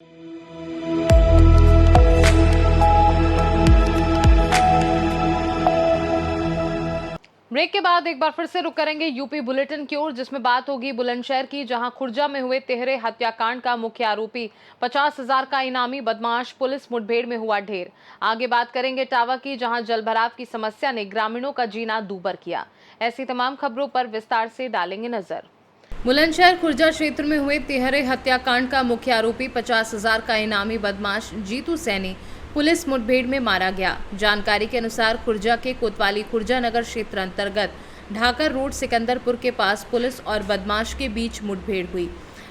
Break के बाद एक बार फिर से रुक करेंगे यूपी बुलेटिन की ओर, जिसमें बात होगी बुलंदशहर की, जहां खुर्जा में हुए तिहरे हत्याकांड का मुख्य आरोपी 50,000 का इनामी बदमाश पुलिस मुठभेड़ में हुआ ढेर। आगे बात करेंगे इटावा की, जहां जलभराव की समस्या ने ग्रामीणों का जीना दूभर किया। ऐसी तमाम खबरों पर विस्तार से डालेंगे नजर। बुलंदशहर खुर्जा क्षेत्र में हुए तिहरे हत्याकांड का मुख्य आरोपी 50,000 का इनामी बदमाश जीतू सैनी पुलिस मुठभेड़ में मारा गया। जानकारी के अनुसार खुर्जा के कोतवाली खुर्जा नगर क्षेत्र अंतर्गत ढाकर रोड सिकंदरपुर के पास पुलिस और बदमाश के बीच मुठभेड़ हुई।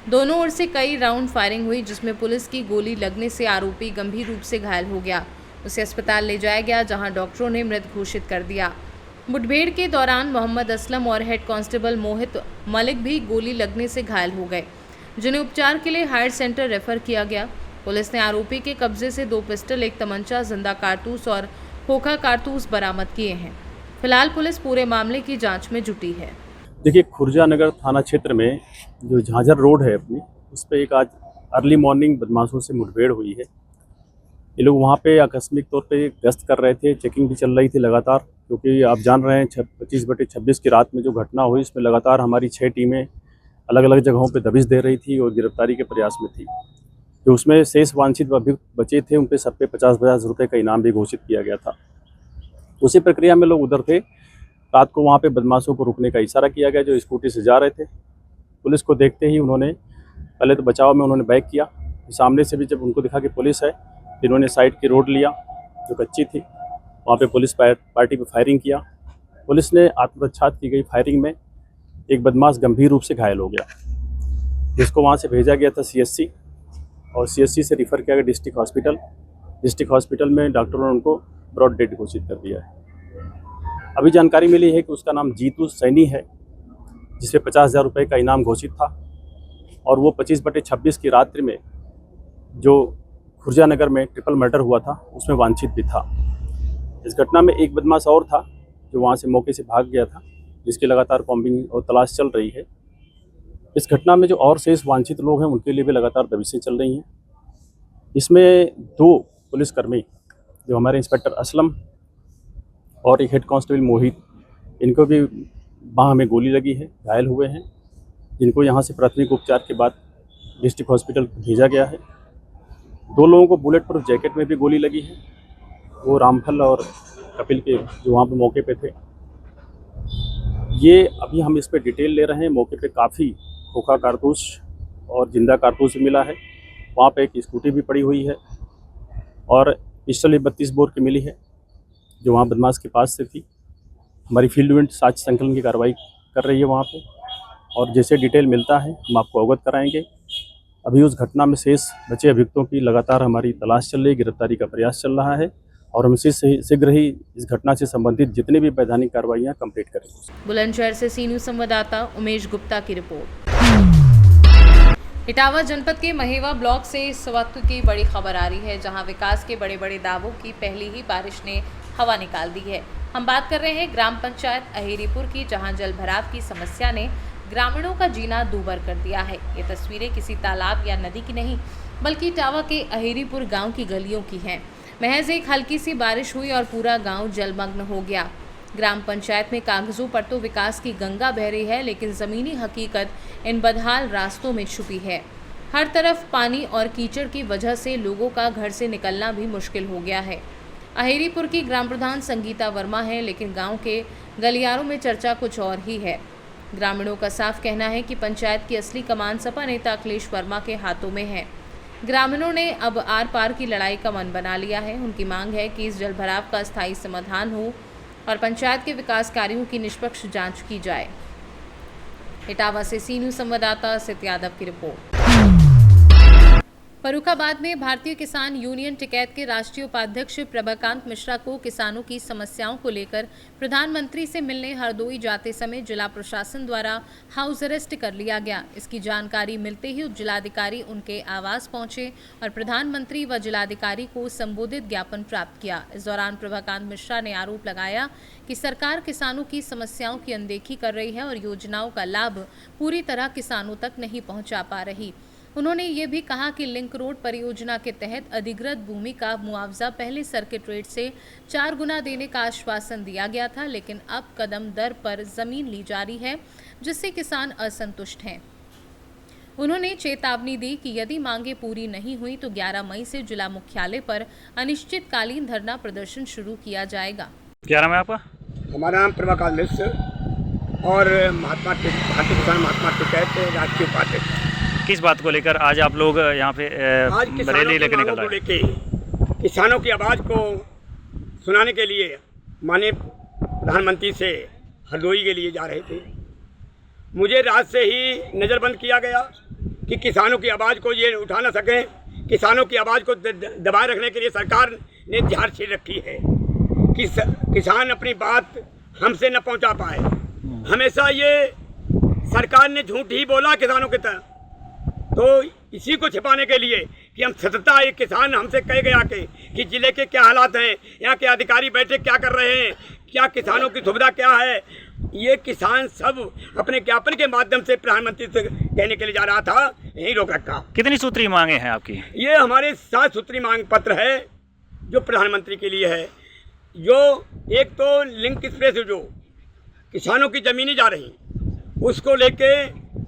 दोनों ओर से कई राउंड फायरिंग हुई, जिसमें पुलिस की गोली लगने से आरोपी गंभीर रूप से घायल हो गया। उसे अस्पताल ले जाया गया, जहां डॉक्टरों ने मृत घोषित कर दिया। मुठभेड़ के दौरान मोहम्मद असलम और हेड कांस्टेबल मोहित मलिक भी गोली लगने से घायल हो गए, जिन्हें उपचार के लिए हायर सेंटर रेफर किया गया। पुलिस ने आरोपी के कब्जे से 2 पिस्टल, 1 तमंचा, जिंदा कारतूस और खोखा कारतूस बरामद किए हैं। फिलहाल पुलिस पूरे मामले की जांच में जुटी है। देखिए, खुर्जा नगर थाना क्षेत्र में जो झांझर रोड है अपनी, उस पर एक आज अर्ली मॉर्निंग बदमाशों से मुठभेड़ हुई है। ये लोग वहाँ पे आकस्मिक तौर पे गश्त कर रहे थे, चेकिंग भी चल रही थी लगातार, क्योंकि आप जान रहे हैं 25/26 की रात में जो घटना हुई, इसमें लगातार हमारी 6 टीमें अलग अलग जगहों पे दबिश दे रही थी और गिरफ्तारी के प्रयास में थी। जो उसमें शेष वांछित अभियुक्त बचे थे, उन पे सब पे 50-50 रुपये का इनाम भी घोषित किया गया था। उसी प्रक्रिया में लोग उधर थे। रात को वहाँ पे बदमाशों को रुकने का इशारा किया गया, जो स्कूटी से जा रहे थे। पुलिस को देखते ही उन्होंने पहले तो बचाव में उन्होंने बैक किया। सामने से भी जब उनको दिखा कि पुलिस है, इन्होंने साइड की रोड लिया जो कच्ची थी। वहाँ पे पुलिस पार्टी पे फायरिंग किया। पुलिस ने आत्मरक्षा की गई फायरिंग में एक बदमाश गंभीर रूप से घायल हो गया, जिसको वहाँ से भेजा गया था CSC, और CSC से रिफ़र किया गया डिस्ट्रिक्ट हॉस्पिटल। डिस्ट्रिक्ट हॉस्पिटल में डॉक्टरों ने उनको ब्रॉड डेड घोषित कर दिया है। अभी जानकारी मिली है कि उसका नाम जीतू सैनी है, जिसे 50,000 रुपये का इनाम घोषित था, और वो 25/26 की रात्रि में जो खुर्जा नगर में ट्रिपल मर्डर हुआ था, उसमें वांछित भी था। इस घटना में एक बदमाश और था जो वहाँ से मौके से भाग गया था, जिसकी लगातार कॉम्बिंग और तलाश चल रही है। इस घटना में जो और शेष वांछित लोग हैं, उनके लिए भी लगातार दबिशें चल रही हैं। इसमें 2 पुलिसकर्मी, जो हमारे इंस्पेक्टर असलम और एक हेड कांस्टेबल मोहित, इनको भी बांह में गोली लगी है, घायल हुए हैं, जिनको यहाँ से प्राथमिक उपचार के बाद डिस्ट्रिक्ट हॉस्पिटल भेजा गया है। 2 लोगों को बुलेट प्रूफ जैकेट में भी गोली लगी है, वो रामफल और कपिल के जो वहाँ पे मौके पे थे। ये अभी हम इस पर डिटेल ले रहे हैं। मौके पे काफ़ी खोखा कारतूस और जिंदा कारतूस भी मिला है। वहाँ पे एक स्कूटी भी पड़ी हुई है, और पिस्टल 32 बोर की मिली है, जो वहाँ बदमाश के पास से थी। हमारी फील्ड इवेंट साक्ष्य संकलन की कार्रवाई कर रही है वहाँ पे, और जैसे डिटेल मिलता है हम आपको अवगत कराएंगे। अभी उस घटना में शेष बचे अभियुक्तों की लगातार हमारी तलाश चल रही है, गिरफ्तारी का प्रयास चल रहा है, और हम शीघ्र ही इस घटना से संबंधित जितनी भी वैधानिक कार्रवाइयाँ कंप्लीट करेंगे। बुलंदशहर से सी न्यूज़ संवाददाता उमेश गुप्ता की रिपोर्ट। इटावा जनपद के महेवा ब्लॉक से इस वक्त की बड़ी खबर आ रही है, जहां विकास के बड़े बड़े दावों की पहली ही बारिश ने हवा निकाल दी है। हम बात कर रहे हैं ग्राम पंचायत अहेरीपुर की, जहां जलभराव की समस्या ने ग्रामीणों का जीना दूभर कर दिया है। ये तस्वीरें किसी तालाब या नदी की नहीं, बल्कि इटावा के अहेरीपुर गाँव की गलियों की हैं। महज एक हल्की सी बारिश हुई और पूरा गाँव जलमग्न हो गया। ग्राम पंचायत में कागजों पर तो विकास की गंगा बह रही है, लेकिन ज़मीनी हकीकत इन बदहाल रास्तों में छुपी है। हर तरफ पानी और कीचड़ की वजह से लोगों का घर से निकलना भी मुश्किल हो गया है। अहेरीपुर की ग्राम प्रधान संगीता वर्मा है, लेकिन गांव के गलियारों में चर्चा कुछ और ही है। ग्रामीणों का साफ कहना है कि पंचायत की असली कमान सपा नेता अखिलेश वर्मा के हाथों में है। ग्रामीणों ने अब आर पार की लड़ाई का मन बना लिया है। उनकी मांग है कि इस जलभराव का स्थायी समाधान हो और पंचायत के विकास कार्यों की निष्पक्ष जांच की जाए। इटावा से सी न्यूज़ संवाददाता सित यादव की रिपोर्ट। फर्रुखाबाद में भारतीय किसान यूनियन टिकैत के राष्ट्रीय उपाध्यक्ष प्रभाकांत मिश्रा को किसानों की समस्याओं को लेकर प्रधानमंत्री से मिलने हरदोई जाते समय जिला प्रशासन द्वारा हाउस अरेस्ट कर लिया गया। इसकी जानकारी मिलते ही उप जिलाधिकारी उनके आवास पहुंचे और प्रधानमंत्री व जिलाधिकारी को संबोधित ज्ञापन प्राप्त किया। इस दौरान प्रभाकांत मिश्रा ने आरोप लगाया कि सरकार किसानों की समस्याओं की अनदेखी कर रही है और योजनाओं का लाभ पूरी तरह किसानों तक नहीं पहुँचा पा रही। उन्होंने ये भी कहा कि लिंक रोड परियोजना के तहत अधिग्रहित भूमि का मुआवजा पहले सर्किट रेट से 4 गुना देने का आश्वासन दिया गया था, लेकिन अब कदम दर पर जमीन ली जा रही है, जिससे किसान असंतुष्ट हैं। उन्होंने चेतावनी दी कि यदि मांगे पूरी नहीं हुई तो 11 मई से जिला मुख्यालय पर अनिश्चितकालीन धरना प्रदर्शन शुरू किया जाएगा। क्या नाम है आपका? हमारा नाम प्रभाकर मिश्र और भारतीय किसान महात्मा टिकैत राष्ट्रीय उपाध्यक्ष। किस बात को लेकर आज आप लोग यहाँ पे आज किसानों रैली की लेकर निकल मांगों को रहे हैं? लेके किसानों की आवाज़ को सुनाने के लिए माननीय प्रधानमंत्री से हरदोई के लिए जा रहे थे। मुझे रात से ही नज़रबंद किया गया कि किसानों की आवाज़ को ये उठा ना सकें। किसानों की आवाज़ को दबाए रखने के लिए सरकार ने झाड़ छीन रखी है कि किसान अपनी बात हमसे न पहुंचा पाए। हमेशा ये सरकार ने झूठ ही बोला किसानों के तरफ, तो इसी को छिपाने के लिए कि हम सतता एक किसान हमसे कह गया कि ज़िले के क्या हालात हैं, यहाँ के अधिकारी बैठे क्या कर रहे हैं, क्या किसानों की सुविधा क्या है, ये किसान सब अपने ज्ञापन के माध्यम से प्रधानमंत्री से कहने के लिए जा रहा था, यही रोक रखा। कितनी सूत्री मांगे हैं आपकी? ये हमारे 7 सूत्री मांग पत्र है जो प्रधानमंत्री के लिए है। जो एक तो लिंक एक्सप्रेस जो किसानों की ज़मीनें जा रही उसको लेके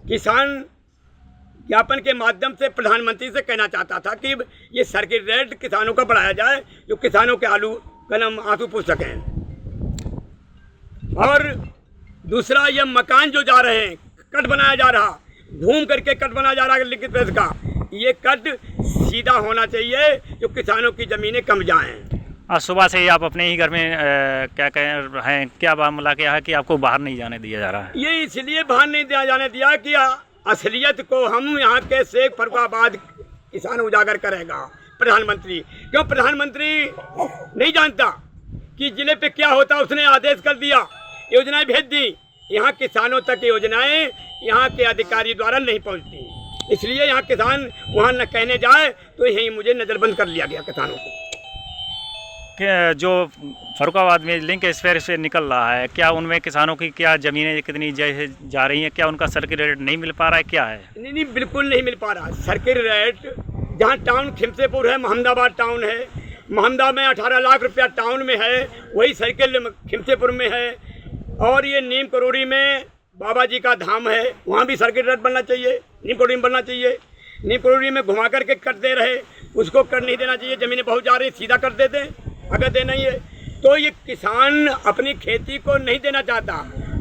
किसान ज्ञापन के माध्यम से प्रधानमंत्री से कहना चाहता था कि ये सर्किट रेट किसानों का बढ़ाया जाए, जो किसानों के आंसू पूछ सकें। और दूसरा, ये मकान जो जा रहे हैं, कट बनाया जा रहा, घूम करके कट बनाया जा रहा है लिंक एक्सप्रेस का, ये कट सीधा होना चाहिए जो किसानों की ज़मीनें कम जाएं। आज सुबह से ही आप अपने ही घर में क्या कह रहे हैं, क्या मामला क्या है कि आपको बाहर नहीं जाने दिया जा रहा है? ये इसलिए बाहर नहीं दिया जाने दिया कि असलियत को हम यहाँ के शेख फरुखाबाद किसान उजागर करेगा प्रधानमंत्री। क्यों प्रधानमंत्री नहीं जानता कि जिले पे क्या होता? उसने आदेश कर दिया, योजनाएं भेज दी, यहाँ किसानों तक योजनाएं यहाँ के अधिकारी द्वारा नहीं पहुँचती, इसलिए यहाँ किसान वहाँ न कहने जाए तो यहीं मुझे नज़रबंद कर लिया गया किसानों को। जो फरुखाबाद में लिंक एक्सप्रेस से निकल रहा है, क्या उनमें किसानों की क्या ज़मीनें कितनी जा रही हैं? क्या उनका सर्किट रेट नहीं मिल पा रहा है? क्या है? नहीं, बिल्कुल नहीं मिल पा रहा सर्किट रेट। जहाँ टाउन खिमसेपुर है, मोहम्मदाबाद टाउन है, मोहम्मदा में 18 लाख रुपया टाउन में है, वही सर्किल खिमसेपुर में है। और ये नीम करोड़ी में बाबा जी का धाम है, वहाँ भी सर्किट रेट बनना चाहिए, नीम करोड़ी में बनना चाहिए। नीम करोड़ी में घुमा करके कर दे रहे, उसको कर नहीं देना चाहिए। ज़मीनें बहुत जा रही, सीधा कर देते अगर देना ही है तो। ये किसान अपनी खेती को नहीं देना चाहता।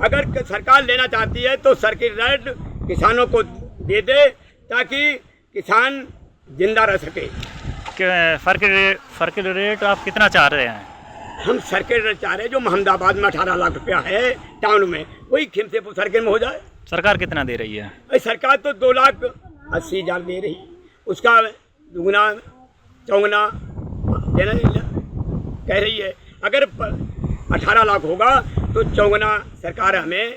अगर सरकार लेना चाहती है तो सर्किट रेट किसानों को दे दे ताकि किसान जिंदा रह सके। सर्किट रेट आप कितना चाह रहे हैं? हम सर्किट रेट चाह रहे हैं जो मोहम्मदाबाद में 18 लाख रुपया है टाउन में, वही खिमसेपुर सर्किट में हो जाए। सरकार कितना दे रही है? सरकार तो 2,80,000 दे रही, उसका दुगुना चौगुना देना कह रही है। अगर 18 लाख होगा तो चौगुना सरकार हमें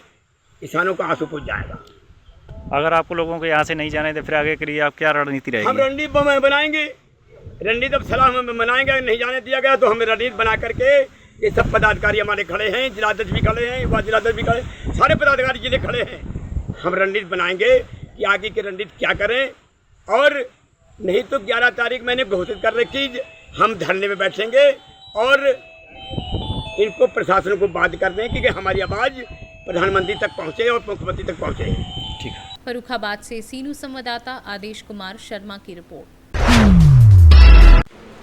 किसानों का आंसू पूछ जाएगा। अगर आपको लोगों को यहाँ से नहीं जाने दे, फिर आगे के लिए आप क्या रणनीति रहेगी? हम रणनीति बनाएंगे, रणनीति अब सलाह में बनाएंगे। नहीं जाने दिया गया तो हम रणनीति बना करके, ये सब पदाधिकारी हमारे खड़े हैं, जिलाध्यक्ष भी खड़े हैं, युवा जिलाध्यक्ष भी खड़े, सारे पदाधिकारी जिले खड़े हैं। हम रणनीति बनाएंगे कि आगे की रणनीति क्या करें। और नहीं तो 11 तारीख मैंने घोषित कर रखी, हम धरने में बैठेंगे और इनको प्रशासन को बाध्य कर दें कि हमारी आवाज़ प्रधानमंत्री तक पहुंचे और मुख्यमंत्री तक पहुंचे। ठीक है। फरुखाबाद से सीनू संवाददाता आदेश कुमार शर्मा की रिपोर्ट।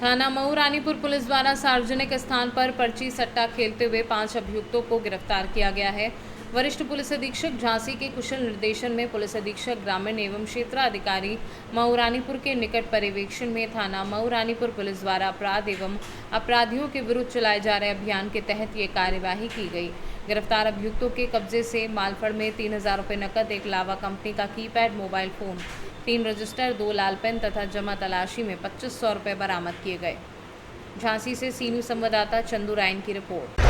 थाना मऊ रानीपुर पुलिस द्वारा सार्वजनिक स्थान पर पर्ची सट्टा खेलते हुए 5 अभियुक्तों को गिरफ्तार किया गया है। वरिष्ठ पुलिस अधीक्षक झांसी के कुशल निर्देशन में पुलिस अधीक्षक ग्रामीण एवं क्षेत्राधिकारी मऊ रानीपुर के निकट पर्यवेक्षण में थाना मऊ रानीपुर पुलिस द्वारा अपराध एवं अपराधियों के विरुद्ध चलाए जा रहे अभियान के तहत ये कार्यवाही की गई। गिरफ्तार अभियुक्तों के कब्जे से मालफड़ में 3,000 रुपये नकद, 1 लावा कंपनी का कीपैड मोबाइल फोन, 3 रजिस्टर, 2 लाल पेन तथा जमा तलाशी में 2500 रुपये बरामद किए गए। झांसी से सीनू संवाददाता चंदू रायन की रिपोर्ट।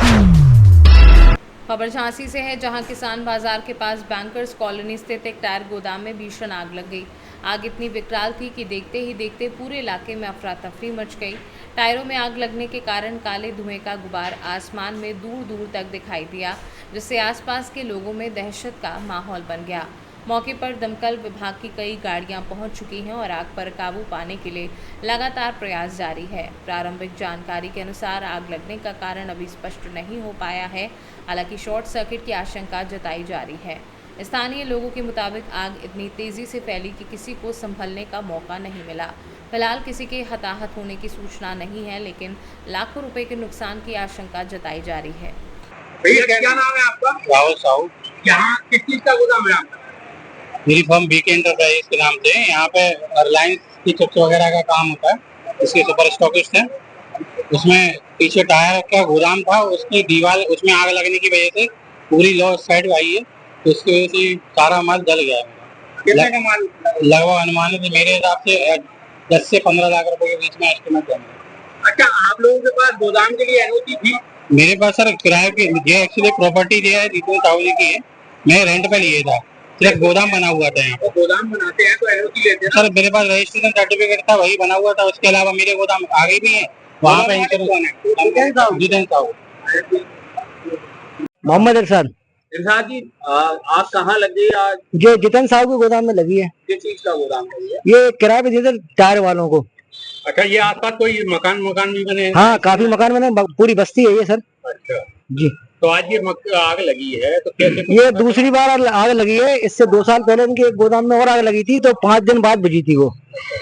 खबर झांसी से है, जहां किसान बाजार के पास बैंकर्स कॉलोनी स्थित एक टायर गोदाम में भीषण आग लग गई। आग इतनी विकराल थी कि देखते ही देखते पूरे इलाके में अफरा तफरी मच गई। टायरों में आग लगने के कारण काले धुएं का गुबार आसमान में दूर दूर तक दिखाई दिया, जिससे आसपास के लोगों में दहशत का माहौल बन गया। मौके पर दमकल विभाग की कई गाड़ियां पहुंच चुकी हैं और आग पर काबू पाने के लिए लगातार प्रयास जारी है। प्रारंभिक जानकारी के अनुसार आग लगने का कारण अभी स्पष्ट नहीं हो पाया है। हालांकि शॉर्ट सर्किट की आशंका जताई जा रही है। स्थानीय लोगों के मुताबिक आग इतनी तेजी से फैली कि किसी को संभलने का मौका नहीं मिला। फिलहाल किसी के हताहत होने की सूचना नहीं है, लेकिन लाखों रुपए के नुकसान की आशंका जताई जा रही है। भैया क्या नाम है आपका? राहुल साहू। यहाँ किस चीज का गोदाम है आपका? मेरी फर्म बीके एंटरप्राइज के नाम से। यहाँ पे एयरलाइंस की चिप्स वगैरह का काम होता है, इसके सुपर स्टॉकिस्ट हैं। उसमें पीछे टायर का गोदाम था, उसकी दीवार उसमें आग लगने की वजह से पूरी लॉ साइड आई है, तो उसकी वजह से सारा माल जल गया है। कितने का माल? लगभग अनुमानित मेरे हिसाब से 10 से 15 लाख रुपए के बीच में एस्टिमेट है। अच्छा, आप लोगों के पास गोदाम के लिए एनओसी थी? मेरे पास सर किराए की ये एक्चुअली प्रॉपर्टी जो है जितने साहू की है, मैं रेंट पे लिए था। सिर्फ गोदाम बना हुआ था यहाँ पे। तो गोदाम बनाते हैं तो एनओसी लेते हैं? सर मेरे पास रजिस्ट्रेशन सर्टिफिकेट था, वही बना हुआ था। उसके अलावा मेरे गोदाम आगे भी है, वहाँ पे जितेंद्र साहू। मोहम्मद इरशाद। इरशाद जी, आग कहाँ लगी आज? ये जितेंद्र साहू के गोदाम में लगी है। किस चीज का गोदाम है ये? ये किराए पे देते टायर वालों को। अच्छा, ये आसपास कोई मकान भी बने हैं? हाँ, काफी मकान बने, पूरी बस्ती है ये सर। अच्छा जी। तो आज ये आग लगी है तो कैसे? ये दूसरी बार आग लगी है। इससे 2 साल पहले इनके एक गोदाम में और आग लगी थी, तो 5 दिन बाद बुझी थी वो,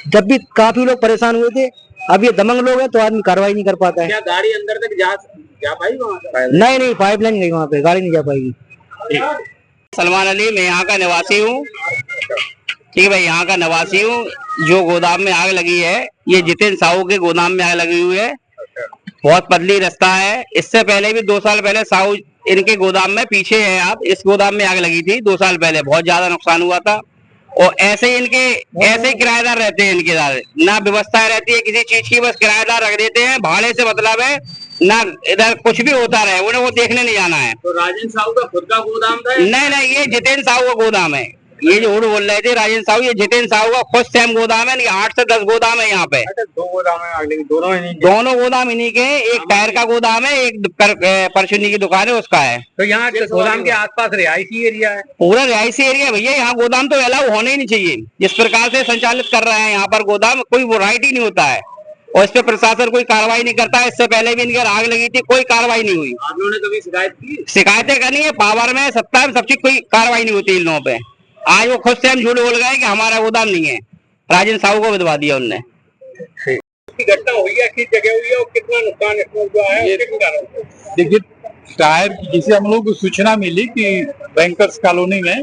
जब भी काफी लोग परेशान हुए थे। अब ये दमंग लोग हैं तो आदमी कार्रवाई नहीं कर पाता है। क्या गाड़ी अंदर तक जा पाई वहाँ से? नहीं, पाइपलाइन गई वहाँ पे, गाड़ी नहीं जा पाएगी। सलमान अली, मैं यहाँ का निवासी हूँ। ठीक है भाई, यहाँ का निवासी हूँ। जो गोदाम में आग लगी है, ये जितेंद्र साहू के गोदाम में आग लगी हुई है। बहुत पतली रास्ता है। इससे पहले भी 2 साल पहले साहू इनके गोदाम में, पीछे है आप, इस गोदाम में आग लगी थी 2 साल पहले, बहुत ज्यादा नुकसान हुआ था। और ऐसे ही किराएदार रहते हैं, इनके साथ ना व्यवस्था रहती है किसी चीज की, बस किराएदार रख देते हैं। भाड़े से मतलब है ना, इधर कुछ भी होता रहे, उन्हें वो देखने नहीं जाना है। तो राजेंद्र साहू का खुद का गोदाम था? नहीं, ये जितेंद्र साहू का गोदाम है। ये जो बोल रहे थे राजेंद्र साहू, ये जितेंद्र साहू का खुद सेम गोदाम है। 8 से 10 गोदाम है यहाँ पे। अच्छा, 2 गोदाम है आग लगी, दोनों गोदाम इन्हीं के हैं। एक टायर का गोदाम है, एक परचूनी की दुकान है, उसका है। तो यहाँ गोदाम के आसपास रिहायशी एरिया है? पूरा रिहायशी एरिया भैया। यहाँ गोदाम तो अलाउ होने ही नहीं चाहिए। जिस प्रकार से संचालित कर रहे हैं यहाँ पर गोदाम, कोई वो राइट ही नहीं होता है, और इस पे प्रशासन कोई कार्रवाई नहीं करता है। इससे पहले भी इनके आग लगी थी, कोई कार्रवाई नहीं हुई। आप लोगों ने कभी शिकायत की? शिकायतें करनी है, पावर में, सत्ता में, सब चीज, कोई कार्रवाई नहीं होती इन लोगों पे। आज वो खुद से हम झूठ बोल गए कि हमारा गोदाम नहीं है। राजेंद्र साहू को बदवा दिया उनने। घटना हुई है, किस जगह हुई है और कितना नुकसान इसमें हुआ है? देखिए, टायर की जैसे हम लोग को सूचना मिली कि बैंकर्स कॉलोनी में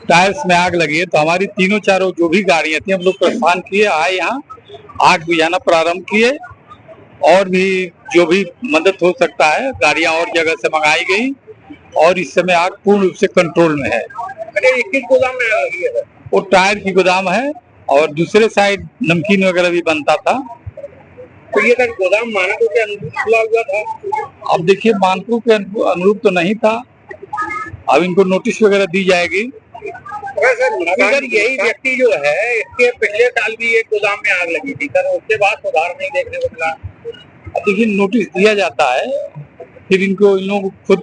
टायर्स में आग लगी है, तो हमारी 3-4 जो भी गाड़ियां थी, हम लोग प्रस्थान किए, आए यहाँ आग बुझाना प्रारंभ किए। और भी जो भी मदद हो सकता है, गाड़ियां और जगह से मंगाई गई और इस समय आग पूर्ण रूप से कंट्रोल में है। अरे, किस गोदाम में आग लगी है? वो टायर की गोदाम है और दूसरे साइड नमकीन वगैरह भी बनता था। तो ये सर गोदाम मानकों के अनुरूप खुला हुआ था? अब देखिए, मानकों के अनुरूप तो नहीं था। अब इनको नोटिस वगैरह दी जाएगी। सर, यही व्यक्ति जो है, इसके पिछले साल भी एक गोदाम में आग लगी थी सर, उसके बाद सुधार नहीं देखने को मिला। अब देखिए, नोटिस दिया जाता है, फिर इन लोगों को खुद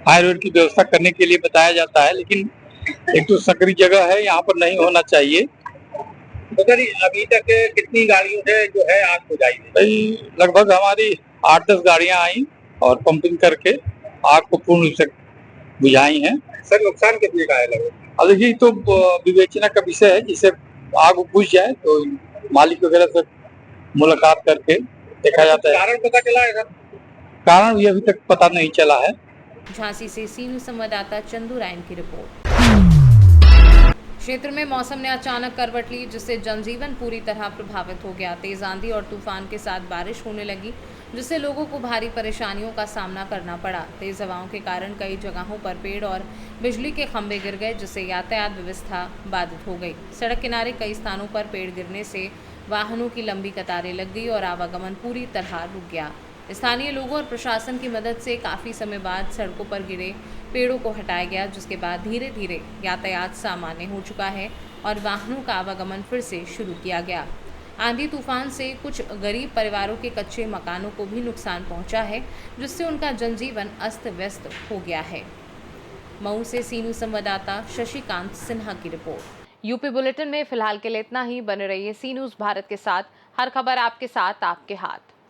फायर की व्यवस्था करने के लिए बताया जाता है। लेकिन एक तो सकरी जगह है, यहाँ पर नहीं होना चाहिए। तो सर, अभी तक कितनी गाड़ियों से जो है आग बुझाई गई? भाई लगभग हमारी 8-10 गाड़ियां आई और पंपिंग करके आग को पूर्ण रूप से बुझाई हैं। सर, नुकसान कितने का है लगभग? अब देखिए, तो विवेचना का विषय है। जिसे आग बुझ जाए तो मालिक वगैरह से मुलाकात करके देखा जाता है। कारण पता चला है सर? कारण भी अभी तक पता नहीं चला है। झांसी से सी न्यूज़ संवाददाता चंदू रायन की रिपोर्ट। क्षेत्र में मौसम ने अचानक करवट ली, जिससे जनजीवन पूरी तरह प्रभावित हो गया। तेज आंधी और तूफान के साथ बारिश होने लगी, जिससे लोगों को भारी परेशानियों का सामना करना पड़ा। तेज हवाओं के कारण कई जगहों पर पेड़ और बिजली के खंभे गिर गए, जिससे यातायात व्यवस्था बाधित हो गई। सड़क किनारे कई स्थानों पर पेड़ गिरने से वाहनों की लंबी कतारें लग गई और आवागमन पूरी तरह रुक गया। स्थानीय लोगों और प्रशासन की मदद से काफ़ी समय बाद सड़कों पर गिरे पेड़ों को हटाया गया, जिसके बाद धीरे धीरे यातायात सामान्य हो चुका है और वाहनों का आवागमन फिर से शुरू किया गया। आंधी तूफान से कुछ गरीब परिवारों के कच्चे मकानों को भी नुकसान पहुंचा है, जिससे उनका जनजीवन अस्त व्यस्त हो गया है। मऊ से सीनू संवाददाता शशिकांत सिन्हा की रिपोर्ट। यूपी बुलेटिन में फिलहाल के लिए इतना ही। बने रहिए सी न्यूज़ भारत के साथ। हर खबर आपके साथ, आपके हाथ।